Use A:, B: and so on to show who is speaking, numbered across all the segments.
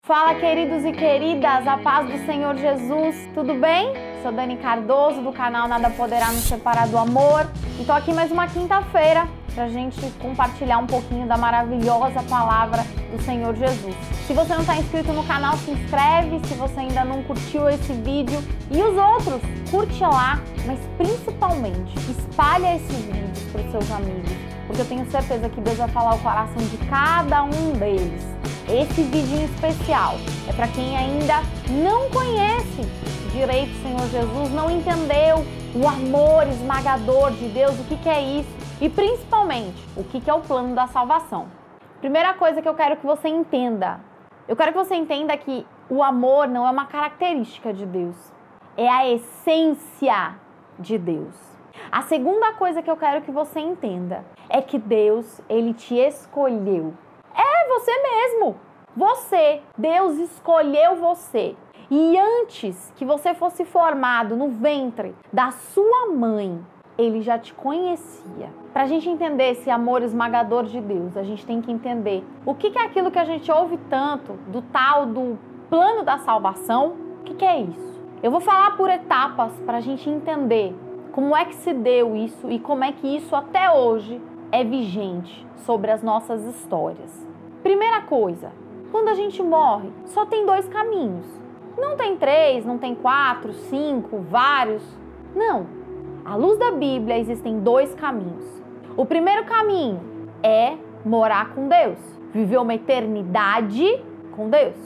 A: Fala, queridos e queridas, a paz do Senhor Jesus, tudo bem? Sou Dani Cardoso, do canal Nada Poderá Nos Separar do Amor, e tô aqui mais uma quinta-feira pra gente compartilhar um pouquinho da maravilhosa palavra do Senhor Jesus. Se você não está inscrito no canal, se inscreve, se você ainda não curtiu esse vídeo e os outros, curte lá, mas principalmente espalha esse vídeo para os seus amigos, porque eu tenho certeza que Deus vai falar o coração de cada um deles. Esse vídeo em especial é para quem ainda não conhece direito o Senhor Jesus, não entendeu o amor esmagador de Deus, o que é isso e principalmente o que é o plano da salvação. Primeira coisa que eu quero que você entenda, que o amor não é uma característica de Deus, é a essência de Deus. A segunda coisa que eu quero que você entenda é que Deus, Ele te escolheu. É você mesmo. Deus escolheu você. E antes que você fosse formado no ventre da sua mãe, Ele já te conhecia. Para a gente entender esse amor esmagador de Deus, a gente tem que entender o que é aquilo que a gente ouve tanto do tal do plano da salvação. O que é isso? Eu vou falar por etapas para a gente entender como é que se deu isso e como é que isso até hoje é vigente sobre as nossas histórias. Primeira coisa, quando a gente morre, só tem dois caminhos. Não tem 3, não tem 4, 5, vários. Não. À luz da Bíblia, existem dois caminhos. O primeiro caminho é morar com Deus, viver uma eternidade com Deus.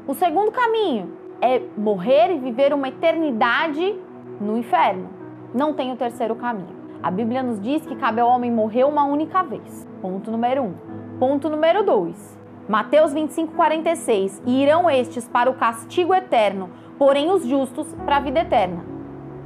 A: O segundo caminho é morrer e viver uma eternidade no inferno. Não tem o terceiro caminho. A Bíblia nos diz que cabe ao homem morrer uma única vez. Ponto número 1. Ponto número 2. Mateus 25:46. E irão estes para o castigo eterno, porém os justos para a vida eterna.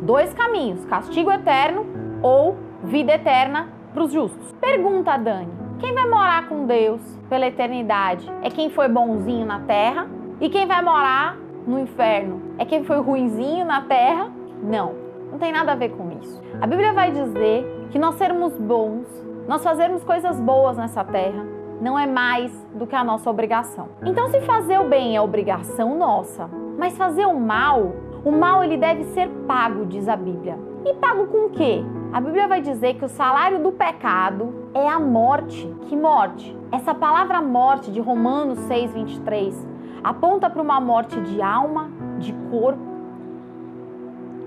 A: Dois caminhos, castigo eterno ou vida eterna para os justos. Pergunta, Dani, quem vai morar com Deus pela eternidade é quem foi bonzinho na terra? E quem vai morar no inferno é quem foi ruinzinho na terra? Não tem nada a ver com isso. A Bíblia vai dizer que nós sermos bons, nós fazermos coisas boas nessa terra, não é mais do que a nossa obrigação. Então, se fazer o bem é obrigação nossa, mas fazer o mal ele deve ser pago, diz a Bíblia. E pago com o quê? A Bíblia vai dizer que o salário do pecado é a morte. Que morte? Essa palavra morte de Romanos 6:23 aponta para uma morte de alma, de corpo,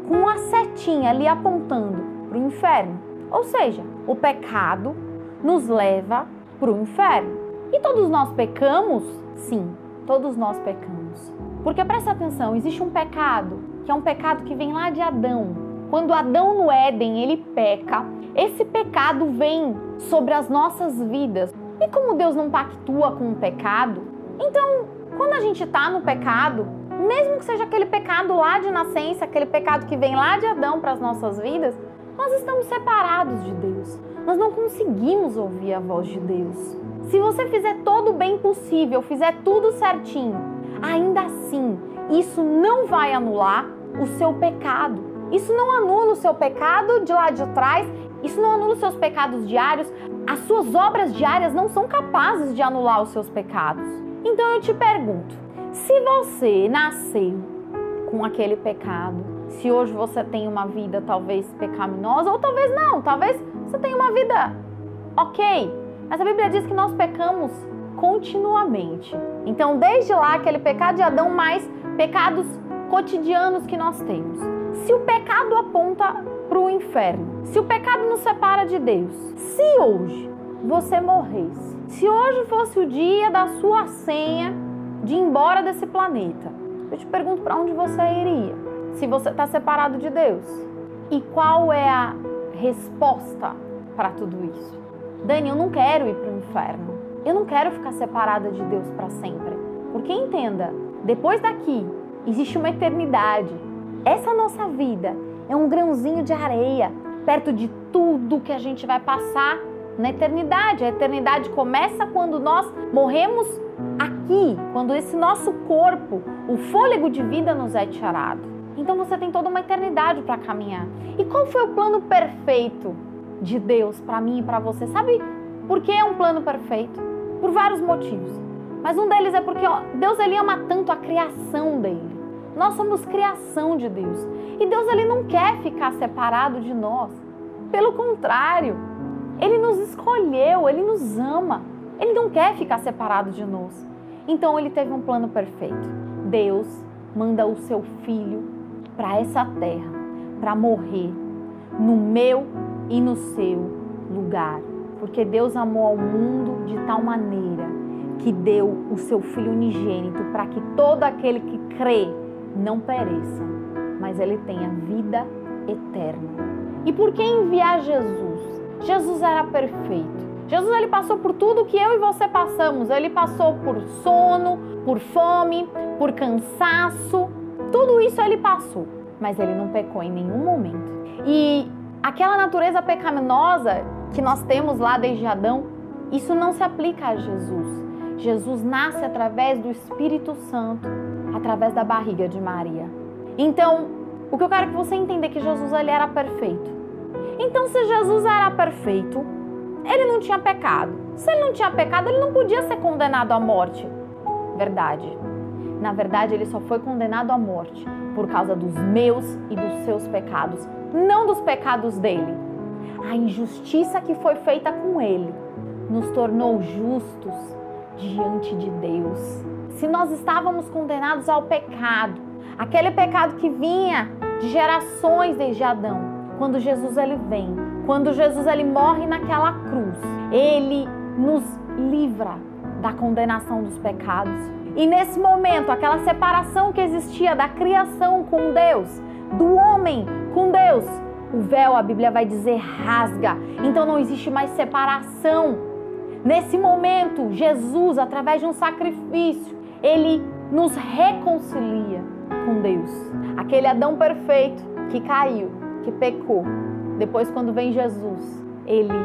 A: com uma setinha ali apontando para o inferno. Ou seja, o pecado nos leva para o inferno. E todos nós pecamos? Sim, todos nós pecamos. Porque presta atenção, existe um pecado, que é um pecado que vem lá de Adão. Quando Adão no Éden, ele peca, esse pecado vem sobre as nossas vidas. E como Deus não pactua com o pecado, então, quando a gente está no pecado, mesmo que seja aquele pecado lá de nascença, aquele pecado que vem lá de Adão para as nossas vidas, nós estamos separados de Deus. Nós não conseguimos ouvir a voz de Deus. Se você fizer todo o bem possível, fizer tudo certinho, ainda assim, isso não vai anular o seu pecado. Isso não anula o seu pecado de lá de trás, isso não anula os seus pecados diários. As suas obras diárias não são capazes de anular os seus pecados. Então eu te pergunto, se você nasceu com aquele pecado, se hoje você tem uma vida talvez pecaminosa, ou talvez não, talvez você tenha uma vida ok, mas a Bíblia diz que nós pecamos continuamente. Então, desde lá, aquele pecado de Adão, mais pecados cotidianos que nós temos. Se o pecado aponta para o inferno, se o pecado nos separa de Deus, se hoje você morresse, se hoje fosse o dia da sua senha de ir embora desse planeta, eu te pergunto para onde você iria, se você está separado de Deus. E qual é a resposta para tudo isso? Dani, eu não quero ir para o inferno. Eu não quero ficar separada de Deus para sempre. Porque entenda, depois daqui existe uma eternidade. Essa nossa vida é um grãozinho de areia perto de tudo que a gente vai passar na eternidade. A eternidade começa quando nós morremos aqui, quando esse nosso corpo, o fôlego de vida nos é tirado. Então você tem toda uma eternidade para caminhar. E qual foi o plano perfeito de Deus para mim e para você? Sabe por que é um plano perfeito? Por vários motivos. Mas um deles é porque Deus ele ama tanto a criação dele. Nós somos criação de Deus. E Deus ele não quer ficar separado de nós. Pelo contrário, Ele nos escolheu, Ele nos ama. Ele não quer ficar separado de nós. Então Ele teve um plano perfeito. Deus manda o seu Filho para essa terra, para morrer no meu e no seu lugar. Porque Deus amou ao mundo de tal maneira que deu o seu Filho unigênito para que todo aquele que crê não pereça, mas ele tenha vida eterna. E por que enviar Jesus? Jesus era perfeito. Jesus ele passou por tudo que eu e você passamos. Ele passou por sono, por fome, por cansaço. Tudo isso ele passou, mas ele não pecou em nenhum momento. E aquela natureza pecaminosa que nós temos lá desde Adão, isso não se aplica a Jesus. Jesus nasce através do Espírito Santo, através da barriga de Maria. Então, o que eu quero que você entenda é que Jesus ele era perfeito. Então, se Jesus era perfeito, ele não tinha pecado. Se ele não tinha pecado, ele não podia ser condenado à morte. Verdade. Na verdade, ele só foi condenado à morte por causa dos meus e dos seus pecados, não dos pecados dele. A injustiça que foi feita com ele nos tornou justos diante de Deus. Se nós estávamos condenados ao pecado, aquele pecado que vinha de gerações desde Adão, quando Jesus ele vem, quando Jesus ele morre naquela cruz, ele nos livra da condenação dos pecados. E nesse momento, aquela separação que existia da criação com Deus, do homem com Deus, o véu, a Bíblia vai dizer, rasga. Então não existe mais separação. Nesse momento, Jesus, através de um sacrifício, ele nos reconcilia com Deus. Aquele Adão perfeito que caiu, que pecou. Depois, quando vem Jesus, ele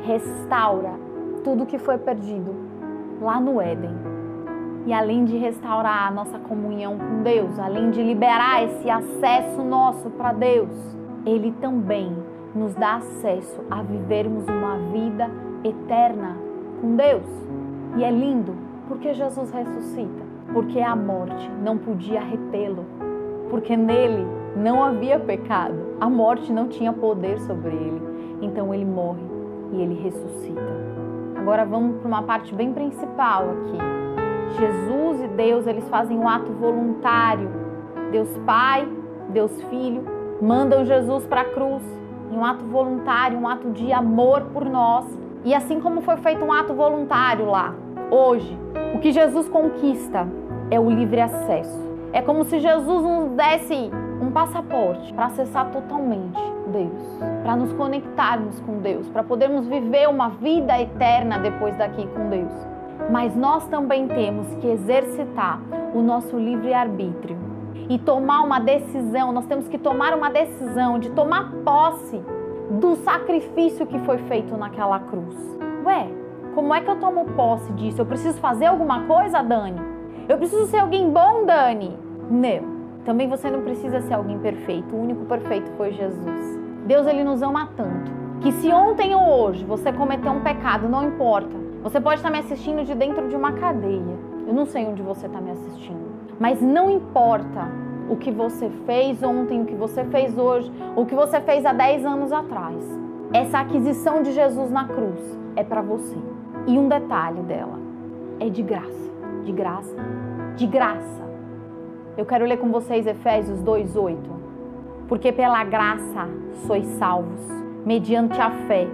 A: restaura tudo que foi perdido lá no Éden. E além de restaurar a nossa comunhão com Deus, além de liberar esse acesso nosso para Deus, ele também nos dá acesso a vivermos uma vida eterna com Deus. E é lindo porque Jesus ressuscita, porque a morte não podia retê-lo, porque nele não havia pecado, a morte não tinha poder sobre ele. Então ele morre e ele ressuscita. Agora vamos para uma parte bem principal aqui. Jesus e Deus, eles fazem um ato voluntário. Deus Pai, Deus Filho, mandam Jesus para a cruz em um ato voluntário, um ato de amor por nós. E assim como foi feito um ato voluntário lá, hoje, o que Jesus conquista é o livre acesso. É como se Jesus nos desse um passaporte para acessar totalmente Deus, para nos conectarmos com Deus, para podermos viver uma vida eterna depois daqui com Deus. Mas nós também temos que exercitar o nosso livre-arbítrio e tomar uma decisão. Nós temos que tomar uma decisão de tomar posse do sacrifício que foi feito naquela cruz. Ué, como é que eu tomo posse disso? Eu preciso fazer alguma coisa, Dani? Eu preciso ser alguém bom, Dani? Não. Também você não precisa ser alguém perfeito. O único perfeito foi Jesus. Deus, ele nos ama tanto que se ontem ou hoje você cometeu um pecado, não importa. Você pode estar me assistindo de dentro de uma cadeia. Eu não sei onde você está me assistindo. Mas não importa o que você fez ontem, o que você fez hoje, o que você fez há 10 anos atrás. Essa aquisição de Jesus na cruz é para você. E um detalhe dela, é de graça. De graça. De graça. Eu quero ler com vocês Efésios 2:8. Porque pela graça sois salvos, mediante a fé.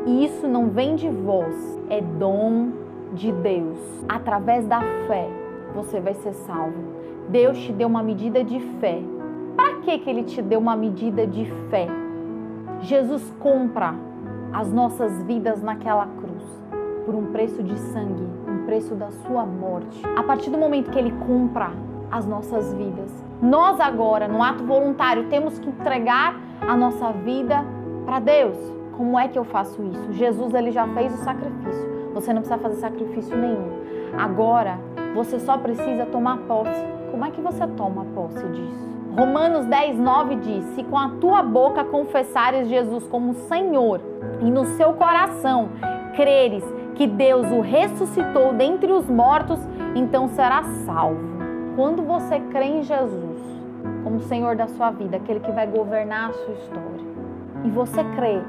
A: E isso não vem de vós, é dom de Deus. Através da fé, você vai ser salvo. Deus te deu uma medida de fé. Para que Ele te deu uma medida de fé? Jesus compra as nossas vidas naquela cruz por um preço de sangue, um preço da sua morte. A partir do momento que Ele compra as nossas vidas, nós agora, no ato voluntário, temos que entregar a nossa vida para Deus. Como é que eu faço isso? Jesus, ele já fez o sacrifício. Você não precisa fazer sacrifício nenhum. Agora, você só precisa tomar posse. Como é que você toma posse disso? Romanos 10:9 diz: se com a tua boca confessares Jesus como Senhor e no seu coração creres que Deus o ressuscitou dentre os mortos, então será salvo. Quando você crê em Jesus como Senhor da sua vida, aquele que vai governar a sua história, e você crê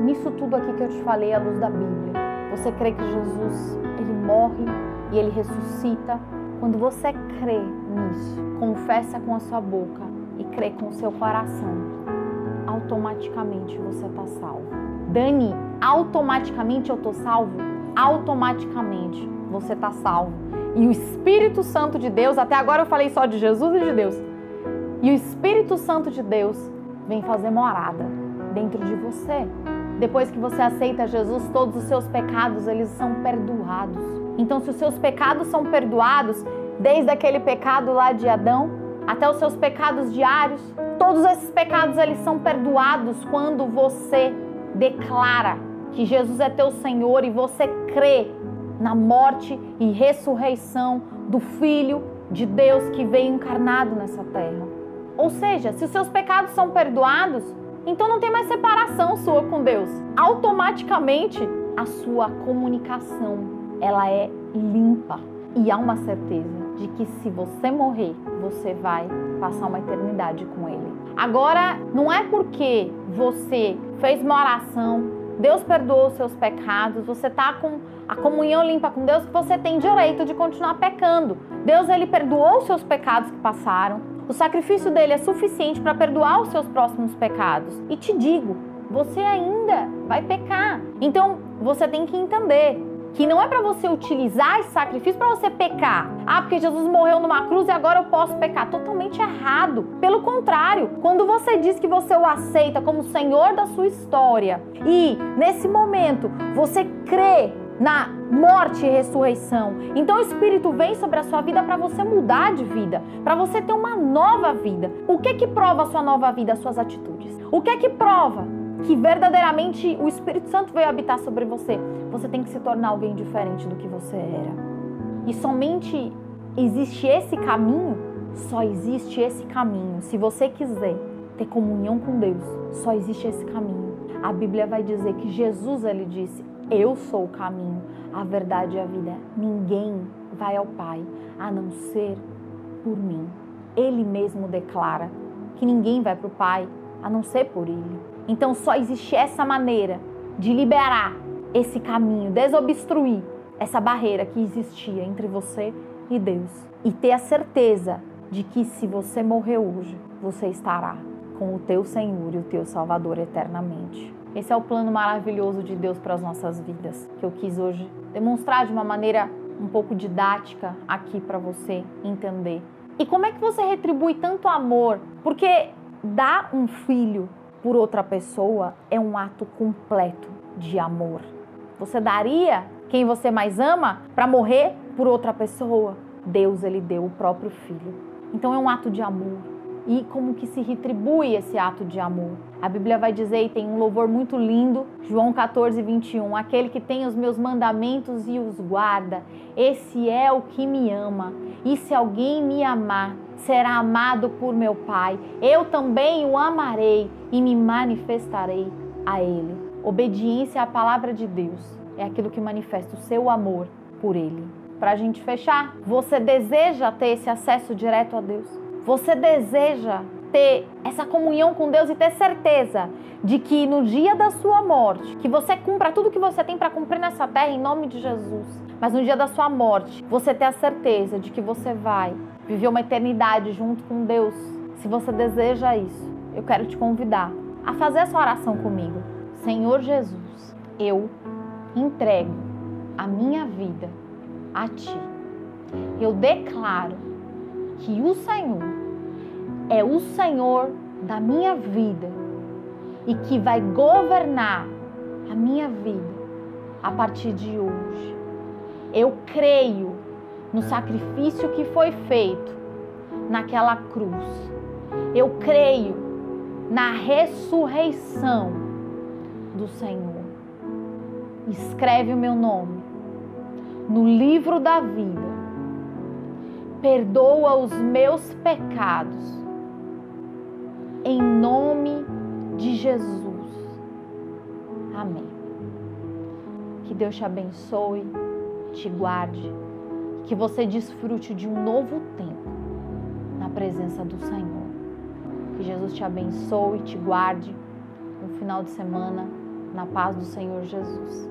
A: nisso tudo aqui que eu te falei à luz da Bíblia, você crê que Jesus, ele morre e ele ressuscita. Quando você crê nisso, confessa com a sua boca e crê com o seu coração, automaticamente você está salvo. Dani, automaticamente eu estou salvo? Automaticamente você está salvo. E o Espírito Santo de Deus, até agora eu falei só de Jesus e de Deus, e o Espírito Santo de Deus vem fazer morada dentro de você. Depois que você aceita Jesus, todos os seus pecados, eles são perdoados. Então, se os seus pecados são perdoados, desde aquele pecado lá de Adão, até os seus pecados diários, todos esses pecados, eles são perdoados quando você declara que Jesus é teu Senhor e você crê na morte e ressurreição do Filho de Deus que veio encarnado nessa terra. Ou seja, se os seus pecados são perdoados, então não tem mais separação sua com Deus. Automaticamente, a sua comunicação, ela é limpa. E há uma certeza de que se você morrer, você vai passar uma eternidade com Ele. Agora, não é porque você fez uma oração, Deus perdoou os seus pecados, você está com a comunhão limpa com Deus, que você tem direito de continuar pecando. Deus, ele perdoou os seus pecados que passaram. O sacrifício dele é suficiente para perdoar os seus próximos pecados. E te digo, você ainda vai pecar. Então, você tem que entender que não é para você utilizar esse sacrifício para você pecar. Ah, porque Jesus morreu numa cruz e agora eu posso pecar. Totalmente errado. Pelo contrário, quando você diz que você o aceita como Senhor da sua história e, nesse momento, você crê na morte e ressurreição, então o Espírito vem sobre a sua vida para você mudar de vida, para você ter uma nova vida. O que que prova a sua nova vida? As suas atitudes. O que que prova que verdadeiramente o Espírito Santo veio habitar sobre você? Você tem que se tornar alguém diferente do que você era. E somente existe esse caminho, só existe esse caminho. Se você quiser ter comunhão com Deus, só existe esse caminho. A Bíblia vai dizer que Jesus, ele disse: eu sou o caminho, a verdade e a vida. Ninguém vai ao Pai a não ser por mim. Ele mesmo declara que ninguém vai para o Pai a não ser por Ele. Então só existe essa maneira de liberar esse caminho, desobstruir essa barreira que existia entre você e Deus. E ter a certeza de que se você morrer hoje, você estará com o teu Senhor e o teu Salvador eternamente. Esse é o plano maravilhoso de Deus para as nossas vidas, que eu quis hoje demonstrar de uma maneira um pouco didática aqui para você entender. E como é que você retribui tanto amor? Porque dar um filho por outra pessoa é um ato completo de amor. Você daria quem você mais ama para morrer por outra pessoa? Deus, ele deu o próprio filho. Então é um ato de amor. E como que se retribui esse ato de amor? A Bíblia vai dizer, e tem um louvor muito lindo, João 14, 21, aquele que tem os meus mandamentos e os guarda, esse é o que me ama. E se alguém me amar, será amado por meu Pai. Eu também o amarei e me manifestarei a ele. Obediência à palavra de Deus é aquilo que manifesta o seu amor por ele. Para a gente fechar, você deseja ter esse acesso direto a Deus? Você deseja ter essa comunhão com Deus e ter certeza de que no dia da sua morte, que você cumpra tudo que você tem para cumprir nessa terra em nome de Jesus, mas no dia da sua morte, você ter a certeza de que você vai viver uma eternidade junto com Deus. Se você deseja isso, eu quero te convidar a fazer essa oração comigo. Senhor Jesus, eu entrego a minha vida a Ti. Eu declaro que o Senhor é o Senhor da minha vida e que vai governar a minha vida a partir de hoje. Eu creio no sacrifício que foi feito naquela cruz. Eu creio na ressurreição do Senhor. Escreve o meu nome no livro da vida. Perdoa os meus pecados, em nome de Jesus. Amém. Que Deus te abençoe, te guarde Que você desfrute de um novo tempo na presença do Senhor. Que Jesus te abençoe e te guarde no final de semana, na paz do Senhor Jesus.